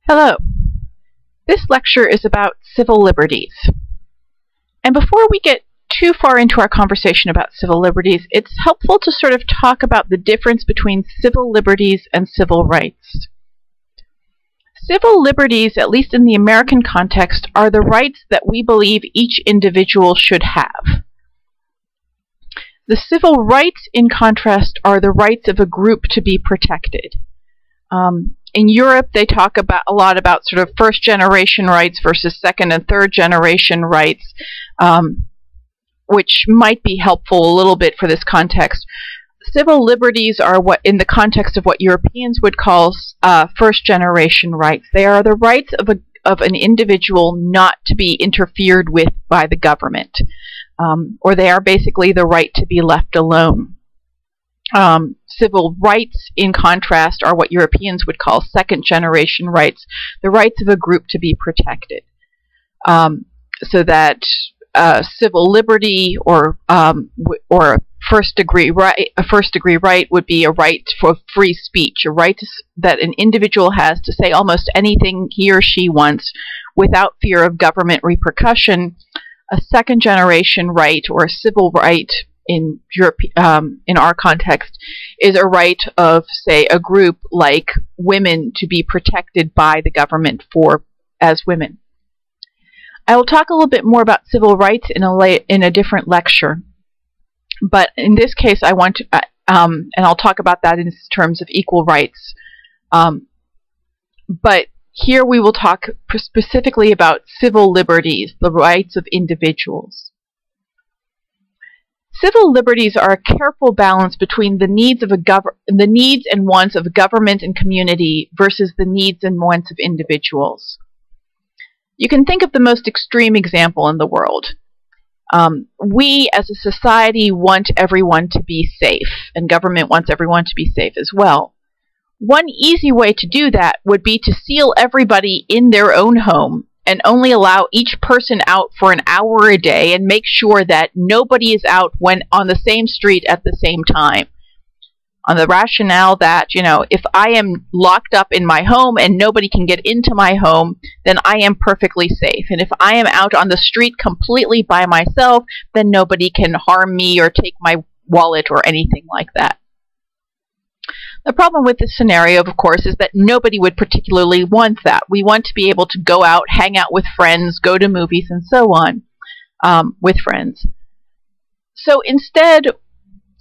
Hello. This lecture is about civil liberties. And before we get too far into our conversation about civil liberties, it's helpful to sort of talk about the difference between civil liberties and civil rights. Civil liberties, at least in the American context, are the rights that we believe each individual should have. The civil rights, in contrast, are the rights of a group to be protected. In Europe, they talk a lot about sort of first-generation rights versus second- and third-generation rights, which might be helpful a little bit for this context. Civil liberties are what, in the context of what Europeans would call first-generation rights. They are the rights of an individual not to be interfered with by the government, or they are basically the right to be left alone. Civil rights, in contrast, are what Europeans would call second-generation rights, the rights of a group to be protected. So that civil liberty or a first-degree right would be a right for free speech, a right that an individual has to say almost anything he or she wants without fear of government repercussion. A second-generation right, or a civil right, in Europe, in our context, is a right of, say, a group like women to be protected by the government as women. I will talk a little bit more about civil rights in a different lecture, but in this case, I want to, and I'll talk about that in terms of equal rights. But here we will talk specifically about civil liberties, the rights of individuals. Civil liberties are a careful balance between the needs and wants of government and community versus the needs and wants of individuals. You can think of the most extreme example in the world. We, as a society, want everyone to be safe, and government wants everyone to be safe as well. One easy way to do that would be to seal everybody in their own home and only allow each person out for an hour a day and make sure that nobody is out when on the same street at the same time. On the rationale that, if I am locked up in my home and nobody can get into my home, then I am perfectly safe. And if I am out on the street completely by myself, then nobody can harm me or take my wallet or anything like that. The problem with this scenario, of course, is that nobody would particularly want that. We want to be able to go out, hang out with friends, go to movies, and so on with friends. So instead,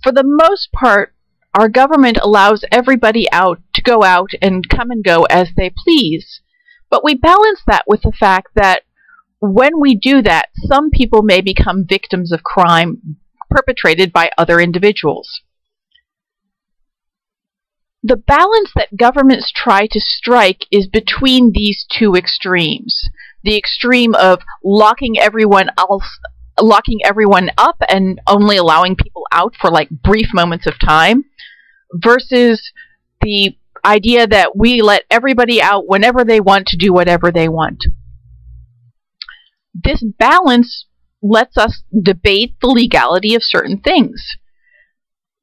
for the most part, our government allows everybody out to go out and come and go as they please. But we balance that with the fact that when we do that, some people may become victims of crime perpetrated by other individuals. The balance that governments try to strike is between these two extremes. The extreme of locking everyone up and only allowing people out for like brief moments of time, versus the idea that we let everybody out whenever they want to do whatever they want. This balance lets us debate the legality of certain things.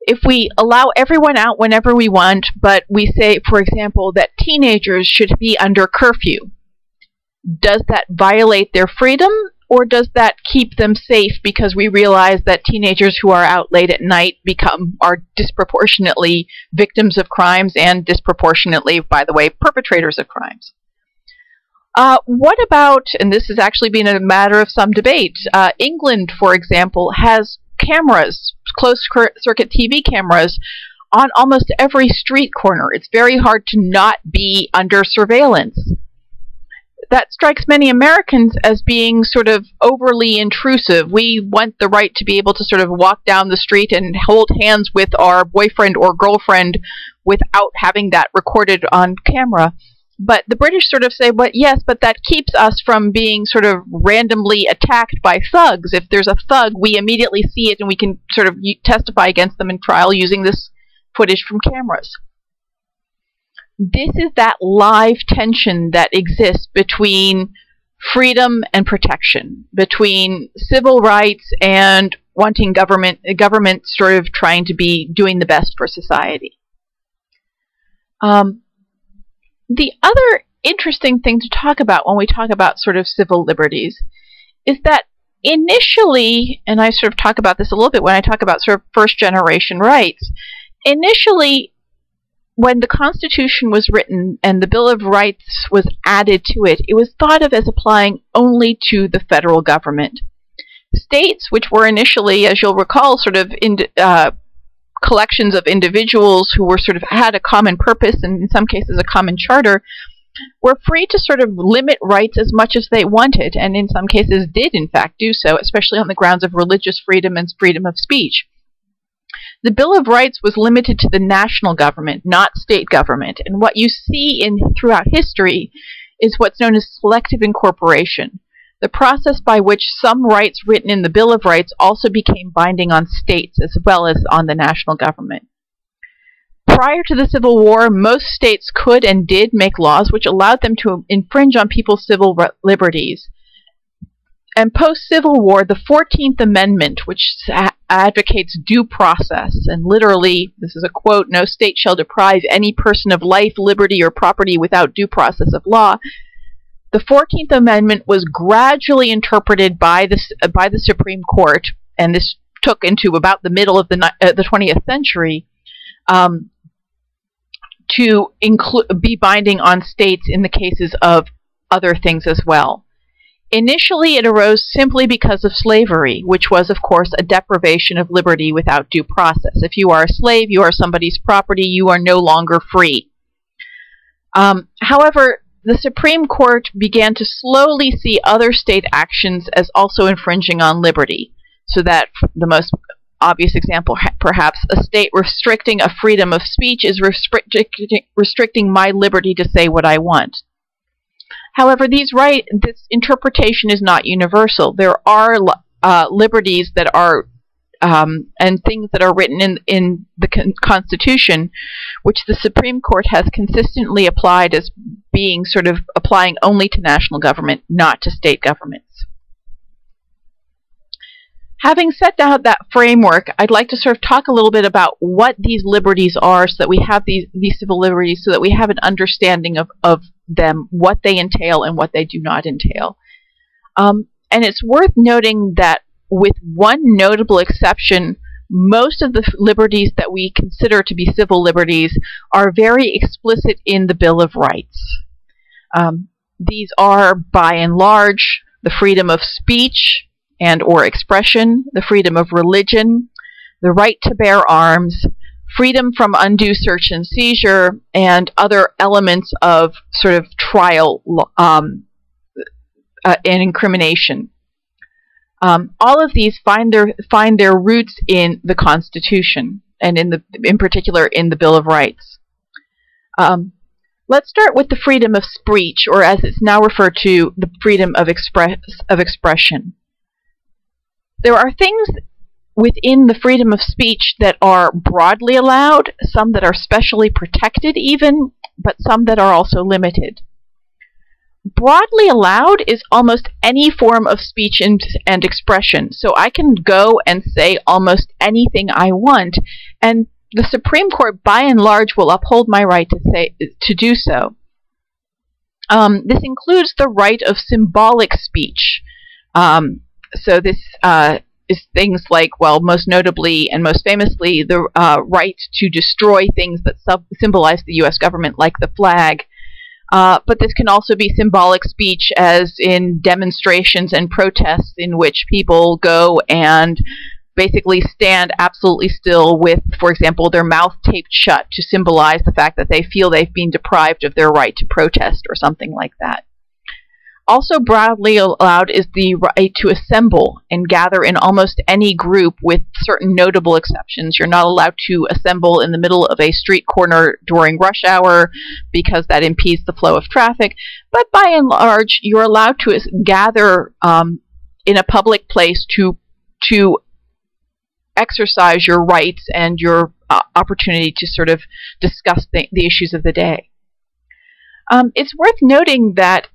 If we allow everyone out whenever we want, but we say, for example, that teenagers should be under curfew, does that violate their freedom, or does that keep them safe because we realize that teenagers who are out late at night are disproportionately victims of crimes and disproportionately, by the way, perpetrators of crimes? What about, and this has actually been a matter of some debate, England, for example, has cameras, closed-circuit TV cameras, on almost every street corner. It's very hard to not be under surveillance. That strikes many Americans as being sort of overly intrusive. We want the right to be able to sort of walk down the street and hold hands with our boyfriend or girlfriend without having that recorded on camera. But the British sort of say, well, yes, but that keeps us from being sort of randomly attacked by thugs. If there's a thug, we immediately see it and we can sort of testify against them in trial using this footage from cameras. This is that live tension that exists between freedom and protection, between civil rights and wanting government sort of trying to be doing the best for society. The other interesting thing to talk about when we talk about sort of civil liberties is that initially, and I sort of talk about this a little bit when I talk about sort of first-generation rights, initially, when the Constitution was written and the Bill of Rights was added to it, it was thought of as applying only to the federal government. States, which were initially, as you'll recall, sort of collections of individuals who were sort of had a common purpose and in some cases a common charter, were free to sort of limit rights as much as they wanted, and in some cases did in fact do so, especially on the grounds of religious freedom and freedom of speech. The Bill of Rights was limited to the national government, not state government, and what you see throughout history is what's known as selective incorporation, the process by which some rights written in the Bill of Rights also became binding on states as well as on the national government. Prior to the Civil War, most states could and did make laws which allowed them to infringe on people's civil liberties. And post-Civil War, the 14th Amendment, which advocates due process, and literally, this is a quote, "No state shall deprive any person of life, liberty, or property without due process of law." The 14th Amendment was gradually interpreted by the Supreme Court, and this took into about the middle of the 20th century, to be binding on states in the cases of other things as well. Initially, it arose simply because of slavery, which was, of course, a deprivation of liberty without due process. If you are a slave, you are somebody's property, you are no longer free. However, the Supreme Court began to slowly see other state actions as also infringing on liberty, so that the most obvious example, perhaps, a state restricting a freedom of speech is restricting my liberty to say what I want. However, this interpretation is not universal. There are liberties that are and things that are written in the Constitution, which the Supreme Court has consistently applied as being sort of applying only to national government, not to state governments. Having set out that framework, I'd like to sort of talk a little bit about what these liberties are so that we have these civil liberties, so that we have an understanding of them, what they entail and what they do not entail. And it's worth noting that with one notable exception, most of the liberties that we consider to be civil liberties are very explicit in the Bill of Rights. These are, by and large, the freedom of speech and or expression, the freedom of religion, the right to bear arms, freedom from undue search and seizure, and other elements of sort of trial and incrimination. All of these find their roots in the Constitution, and in particular in the Bill of Rights. Let's start with the freedom of speech, or as it's now referred to, the freedom of expression. There are things within the freedom of speech that are broadly allowed, some that are specially protected even, but some that are also limited. Broadly allowed is almost any form of speech and expression. So I can go and say almost anything I want, and the Supreme Court, by and large, will uphold my right to do so. This includes the right of symbolic speech. So this is things like, well, most notably and most famously, the right to destroy things that symbolize the U.S. government, like the flag. But this can also be symbolic speech, as in demonstrations and protests in which people go and basically stand absolutely still with, for example, their mouth taped shut to symbolize the fact that they feel they've been deprived of their right to protest or something like that. Also broadly allowed is the right to assemble and gather in almost any group, with certain notable exceptions. You're not allowed to assemble in the middle of a street corner during rush hour because that impedes the flow of traffic, but by and large you're allowed to gather in a public place to exercise your rights and your opportunity to sort of discuss the issues of the day. It's worth noting that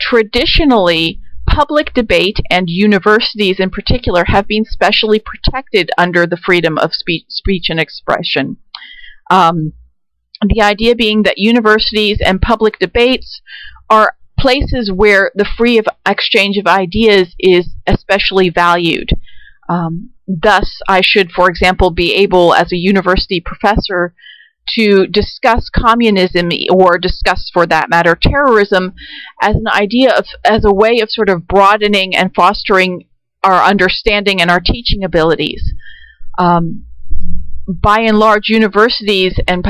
traditionally, public debate and universities in particular have been specially protected under the freedom of speech and expression. The idea being that universities and public debates are places where the free of exchange of ideas is especially valued. Thus, I should, for example, be able, as a university professor, to discuss communism or discuss, for that matter, terrorism as an idea of, as a way of sort of broadening and fostering our understanding and our teaching abilities. By and large, universities and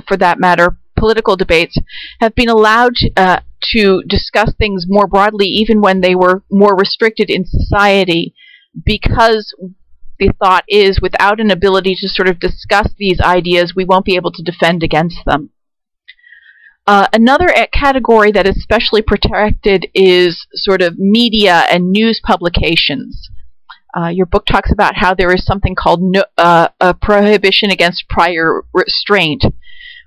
for that matter, political debates have been allowed to discuss things more broadly, even when they were more restricted in society, because the thought is, without an ability to sort of discuss these ideas, we won't be able to defend against them. Another category that is especially protected is sort of media and news publications. Your book talks about how there is something called a prohibition against prior restraint,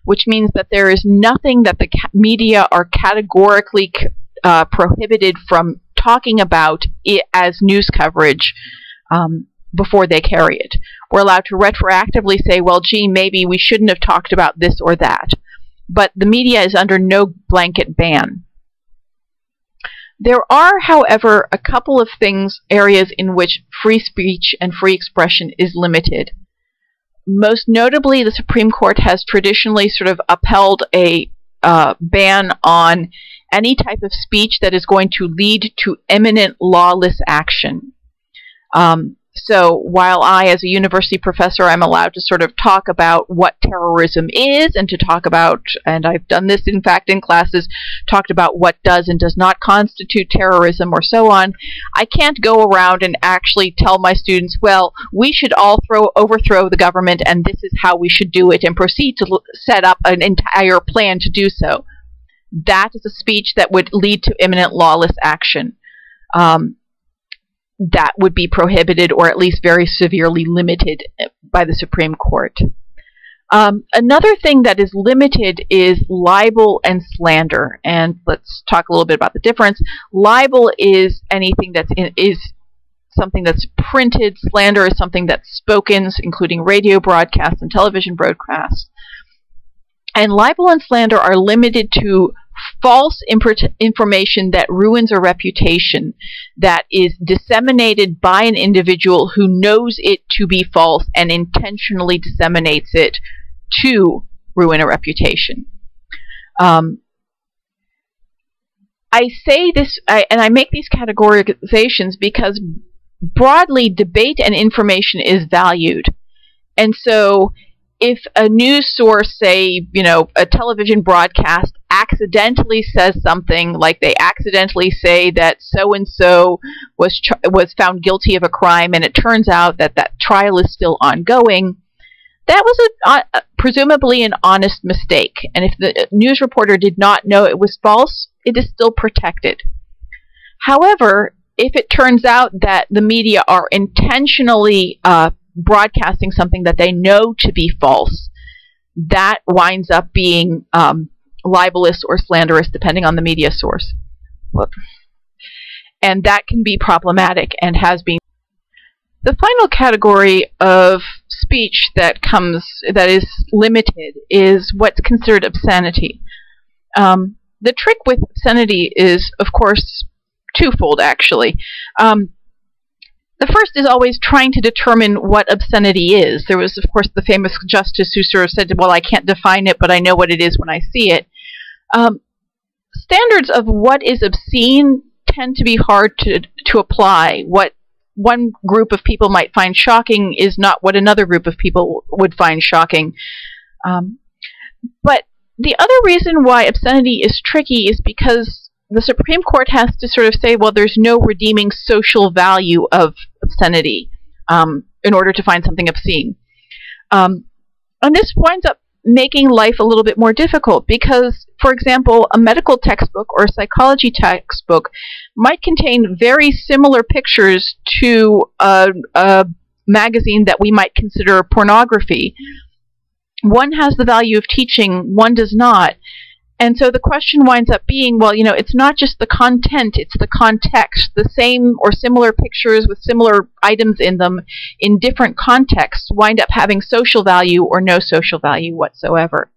which means that there is nothing that the media are categorically prohibited from talking about it as news coverage before they carry it. We're allowed to retroactively say, well, gee, maybe we shouldn't have talked about this or that. But the media is under no blanket ban. There are, however, a couple of areas in which free speech and free expression is limited. Most notably, the Supreme Court has traditionally sort of upheld a ban on any type of speech that is going to lead to imminent lawless action. So while I, as a university professor, I'm allowed to sort of talk about what terrorism is and to talk about, and I've done this in fact in classes, talked about what does and does not constitute terrorism or so on, I can't go around and actually tell my students, well, we should all overthrow the government and this is how we should do it, and proceed to set up an entire plan to do so. That is a speech that would lead to imminent lawless action. That would be prohibited, or at least very severely limited, by the Supreme Court. Another thing that is limited is libel and slander, and let's talk a little bit about the difference. Libel is anything is something that's printed. Slander is something that's spoken, including radio broadcasts and television broadcasts. And libel and slander are limited to false information that ruins a reputation, that is disseminated by an individual who knows it to be false and intentionally disseminates it to ruin a reputation. I say this, and I make these categorizations because broadly debate and information is valued. And so if a news source, say, a television broadcast, accidentally says something, like they accidentally say that so-and-so was found guilty of a crime, and it turns out that that trial is still ongoing, that was presumably an honest mistake. And if the news reporter did not know it was false, it is still protected. However, if it turns out that the media are intentionally broadcasting something that they know to be false, that winds up being libelous or slanderous, depending on the media source. And that can be problematic and has been. The final category of speech that is limited is what's considered obscenity. The trick with obscenity is, of course, twofold, actually. The first is always trying to determine what obscenity is. There was, of course, the famous justice who sort of said, well, I can't define it, but I know what it is when I see it. Standards of what is obscene tend to be hard to apply. What one group of people might find shocking is not what another group of people would find shocking. But the other reason why obscenity is tricky is because the Supreme Court has to sort of say, well, there's no redeeming social value of obscenity in order to find something obscene. And this winds up making life a little bit more difficult because, for example, a medical textbook or a psychology textbook might contain very similar pictures to a magazine that we might consider pornography. One has the value of teaching, one does not. And so the question winds up being, well, it's not just the content, it's the context. The same or similar pictures with similar items in them in different contexts wind up having social value or no social value whatsoever.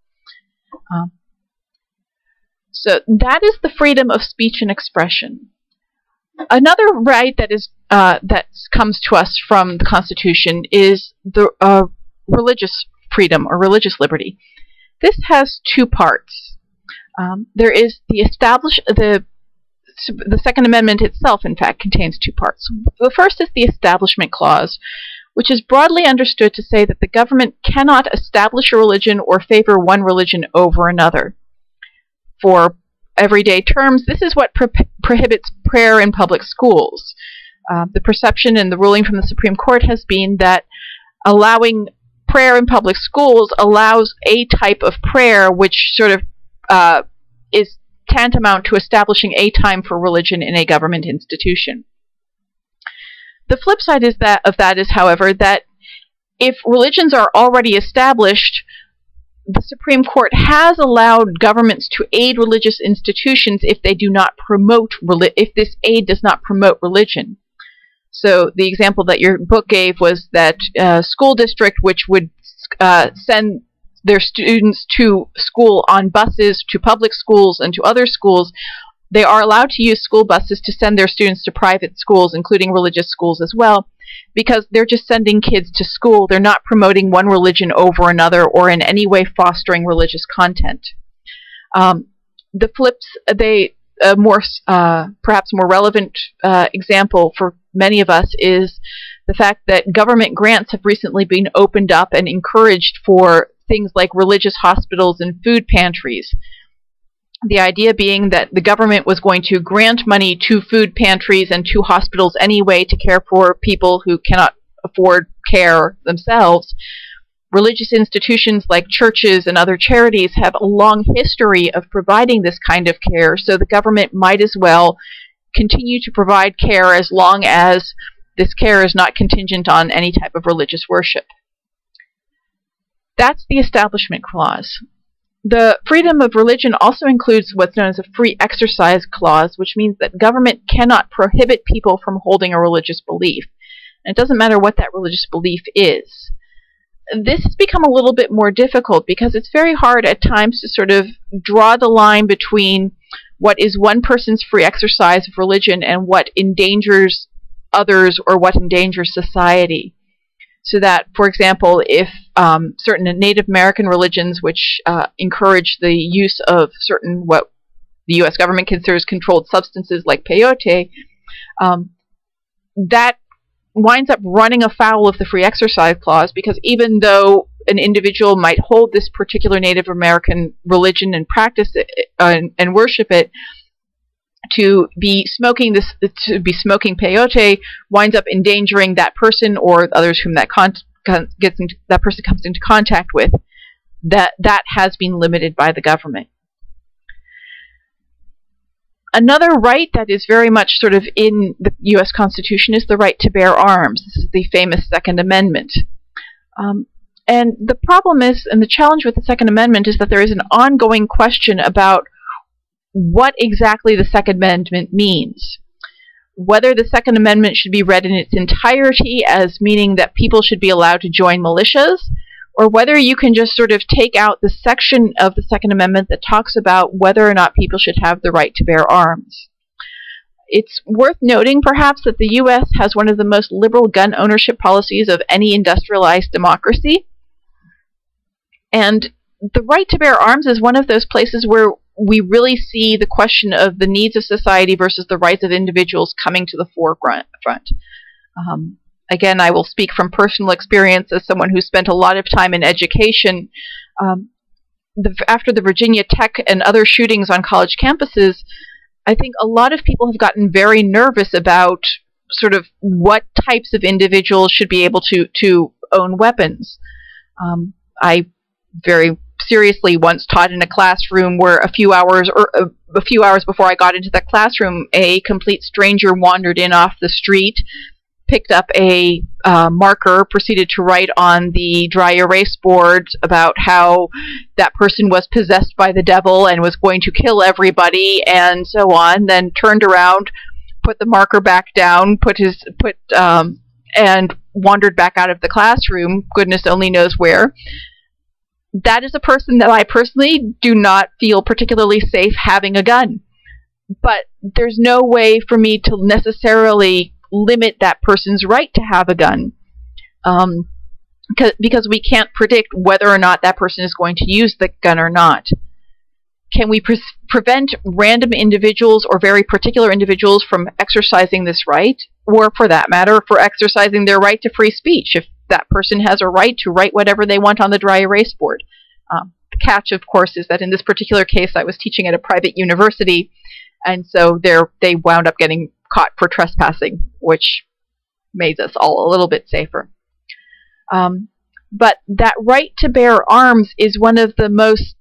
So that is the freedom of speech and expression. Another right that is that comes to us from the Constitution is the religious freedom or religious liberty. This has two parts. There is the Second Amendment itself, in fact, contains two parts. The first is the Establishment Clause, which is broadly understood to say that the government cannot establish a religion or favor one religion over another. For everyday terms, this is what prohibits prayer in public schools. The perception and the ruling from the Supreme Court has been that allowing prayer in public schools allows a type of prayer which sort of is tantamount to establishing a time for religion in a government institution. The flip side of that is, however, that if religions are already established, the Supreme Court has allowed governments to aid religious institutions if they do not promote if this aid does not promote religion. So the example that your book gave was that school district which would send their students to school on buses to public schools and to other schools, they are allowed to use school buses to send their students to private schools, including religious schools as well, because they're just sending kids to school. They're not promoting one religion over another or in any way fostering religious content. The flips, perhaps more relevant example for many of us is the fact that government grants have recently been opened up and encouraged for things like religious hospitals and food pantries. The idea being that the government was going to grant money to food pantries and to hospitals anyway to care for people who cannot afford care themselves. Religious institutions like churches and other charities have a long history of providing this kind of care, so the government might as well continue to provide care as long as this care is not contingent on any type of religious worship. That's the Establishment Clause. The freedom of religion also includes what's known as a Free Exercise Clause, which means that government cannot prohibit people from holding a religious belief. And it doesn't matter what that religious belief is. This has become a little bit more difficult because it's very hard at times to sort of draw the line between what is one person's free exercise of religion and what endangers others or what endangers society. So that, for example, if certain Native American religions which encourage the use of certain what the U.S. government considers controlled substances like peyote, that winds up running afoul of the Free Exercise Clause, because even though an individual might hold this particular Native American religion and practice it and worship it, to be smoking peyote winds up endangering that person or others whom that person comes into contact with. That has been limited by the government. Another right that is very much sort of in the U.S. Constitution is the right to bear arms. This is the famous Second Amendment. And the problem is, and the challenge with the Second Amendment is that there is an ongoing question about what exactly the Second Amendment means. Whether the Second Amendment should be read in its entirety as meaning that people should be allowed to join militias, or whether you can just sort of take out the section of the Second Amendment that talks about whether or not people should have the right to bear arms. It's worth noting, perhaps, that the U.S. has one of the most liberal gun ownership policies of any industrialized democracy. And the right to bear arms is one of those places where we really see the question of the needs of society versus the rights of individuals coming to the forefront. Again, I will speak from personal experience as someone who spent a lot of time in education. After the Virginia Tech and other shootings on college campuses, I think a lot of people have gotten very nervous about sort of what types of individuals should be able to own weapons. I very seriously once taught in a classroom where a few hours before I got into that classroom, a complete stranger wandered in off the street, picked up a marker, proceeded to write on the dry erase board about how that person was possessed by the devil and was going to kill everybody and so on, then turned around, put the marker back down, and wandered back out of the classroom, goodness only knows where. that is a person that I personally do not feel particularly safe having a gun. But there's no way for me to necessarily limit that person's right to have a gun, because we can't predict whether or not that person is going to use the gun or not. Can we prevent random individuals or very particular individuals from exercising this right? Or, for that matter, for exercising their right to free speech, if that person has a right to write whatever they want on the dry erase board? The catch, of course, is that in this particular case, I was teaching at a private university, and so they wound up getting caught for trespassing, which made us all a little bit safer. But that right to bear arms is one of the most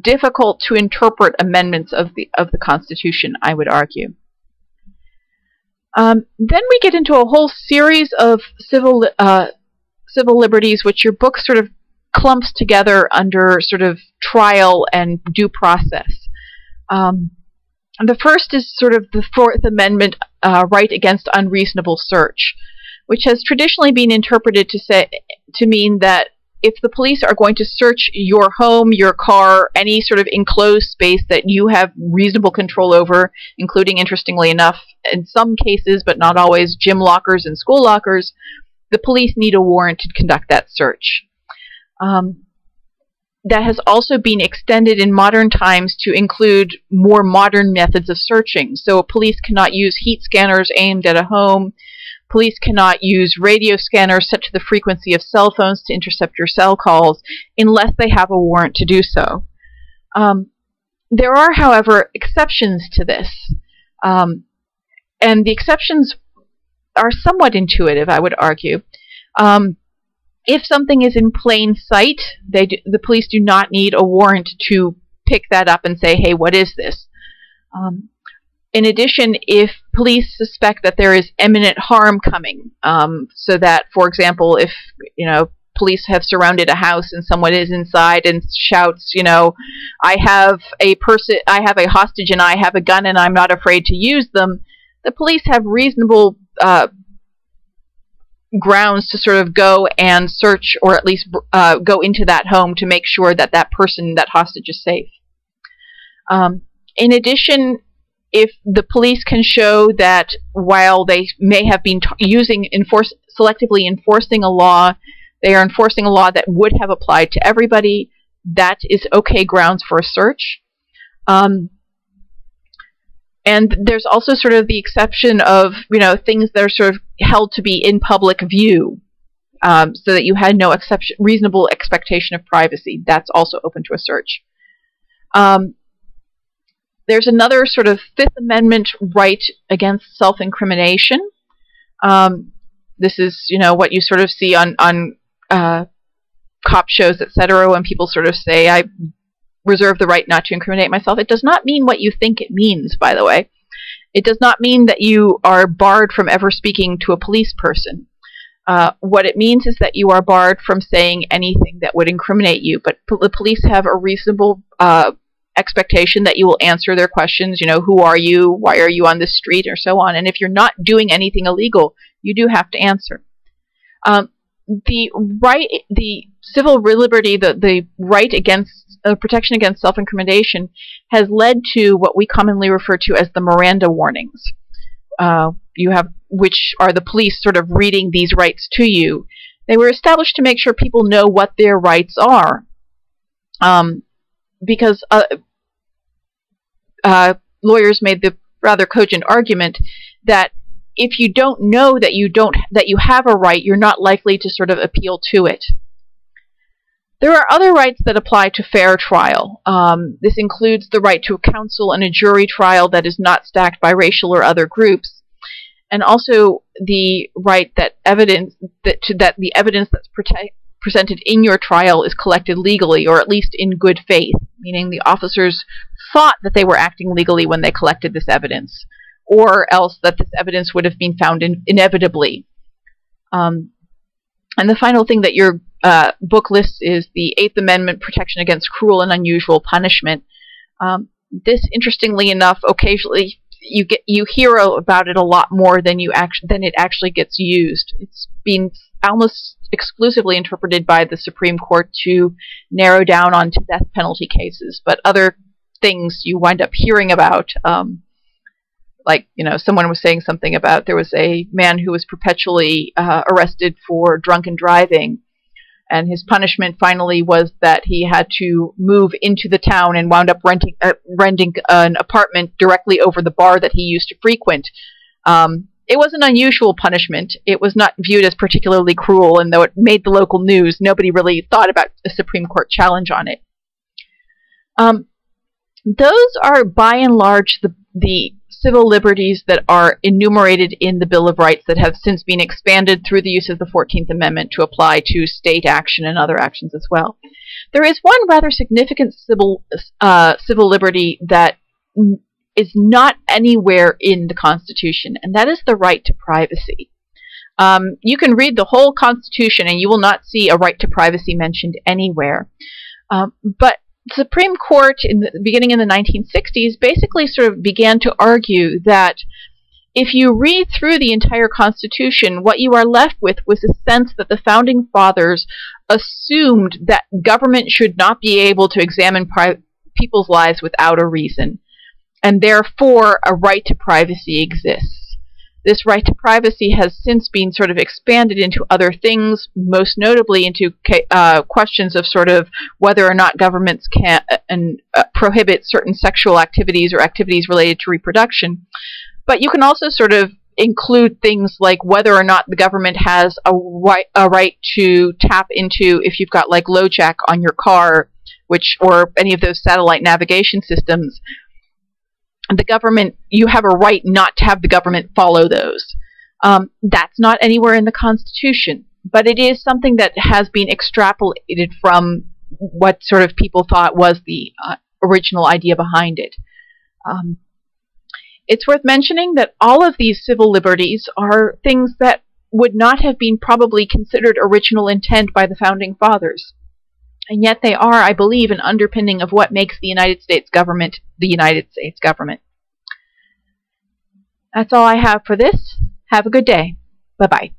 difficult to interpret amendments of the Constitution, I would argue. Then we get into a whole series of civil liberties, which your book sort of clumps together under sort of trial and due process. The first is sort of the Fourth Amendment right against unreasonable search, which has traditionally been interpreted to mean that if the police are going to search your home, your car, any sort of enclosed space that you have reasonable control over, including, interestingly enough, in some cases, but not always, gym lockers and school lockers, the police need a warrant to conduct that search. That has also been extended in modern times to include more modern methods of searching. So police cannot use heat scanners aimed at a home. Police cannot use radio scanners set to the frequency of cell phones to intercept your cell calls unless they have a warrant to do so. There are, however, exceptions to this. And the exceptions are somewhat intuitive, I would argue. If something is in plain sight, the police do not need a warrant to pick that up and say, hey, what is this? In addition, if police suspect that there is imminent harm coming, so that, for example, if police have surrounded a house and someone is inside and shouts, I have a hostage and I have a gun and I'm not afraid to use them, the police have reasonable grounds to sort of go and search, or at least go into that home to make sure that that hostage is safe. In addition, if the police can show that while they may have been selectively enforcing a law, they are enforcing a law that would have applied to everybody, that is okay grounds for a search. And there's also sort of the exception of, things that are sort of held to be in public view, so that you had no reasonable expectation of privacy. That's also open to a search. There's another sort of Fifth Amendment right against self-incrimination. This is, what you sort of see on cop shows, etc., when people sort of say, I reserve the right not to incriminate myself. It does not mean what you think it means, by the way. It does not mean that you are barred from ever speaking to a police person. What it means is that you are barred from saying anything that would incriminate you, but the police have a reasonable expectation that you will answer their questions, who are you, why are you on this street, or so on. And if you're not doing anything illegal, you do have to answer. The civil liberty, the right against protection against self-incrimination has led to what we commonly refer to as the Miranda warnings. Which are the police sort of reading these rights to you. They were established to make sure people know what their rights are. Because lawyers made the rather cogent argument that if you don't know that you have a right, you're not likely to sort of appeal to it. There are other rights that apply to fair trial. This includes the right to a counsel and a jury trial that is not stacked by racial or other groups, and also the right that the evidence that's presented in your trial is collected legally, or at least in good faith, meaning the officers thought that they were acting legally when they collected this evidence, or else that this evidence would have been found inevitably. And the final thing that your book lists is the Eighth Amendment protection against cruel and unusual punishment. This, interestingly enough, occasionally you hear about it a lot more than it actually gets used. It's been almost almost exclusively interpreted by the Supreme Court to narrow down onto death penalty cases, but other things you wind up hearing about, like, someone was saying something about there was a man who was perpetually arrested for drunken driving, and his punishment finally was that he had to move into the town and wound up renting an apartment directly over the bar that he used to frequent. It was an unusual punishment. It was not viewed as particularly cruel, and though it made the local news, nobody really thought about a Supreme Court challenge on it. Those are, by and large, the civil liberties that are enumerated in the Bill of Rights that have since been expanded through the use of the 14th Amendment to apply to state action and other actions as well. There is one rather significant civil liberty that is not anywhere in the Constitution, and that is the right to privacy. You can read the whole Constitution and you will not see a right to privacy mentioned anywhere. But the Supreme Court, beginning in the 1960s, basically sort of began to argue that if you read through the entire Constitution, what you are left with was a sense that the Founding Fathers assumed that government should not be able to examine people's lives without a reason, and therefore a right to privacy exists. This right to privacy has since been sort of expanded into other things, most notably into questions of sort of whether or not governments can prohibit certain sexual activities or activities related to reproduction. But you can also sort of include things like whether or not the government has a right to tap into, if you've got like LoJack on your car, or any of those satellite navigation systems, the government, you have a right not to have the government follow those. That's not anywhere in the Constitution, but it is something that has been extrapolated from what sort of people thought was the original idea behind it. It's worth mentioning that all of these civil liberties are things that would not have been probably considered original intent by the Founding Fathers. And yet they are, I believe, an underpinning of what makes the United States government the United States government. That's all I have for this. Have a good day. Bye-bye.